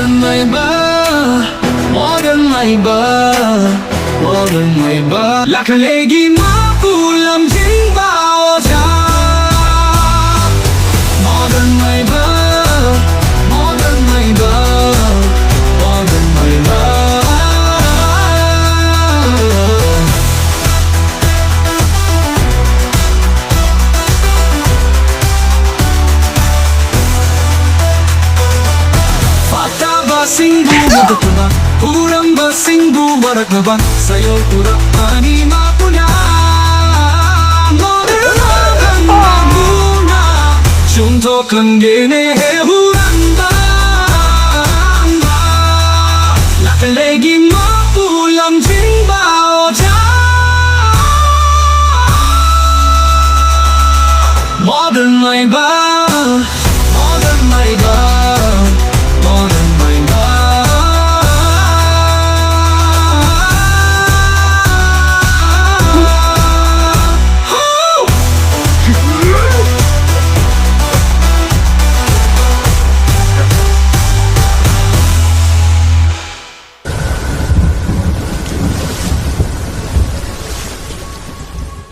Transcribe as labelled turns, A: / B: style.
A: Amaiba, Amaiba, Amaiba. Lakalegi mapulam jingba oja. Amaiba, Amaiba, Amaiba. Singbu magkakaba, urang ba singbu warakaba, sayo pura anima punya. Modern magana, junto kang gini.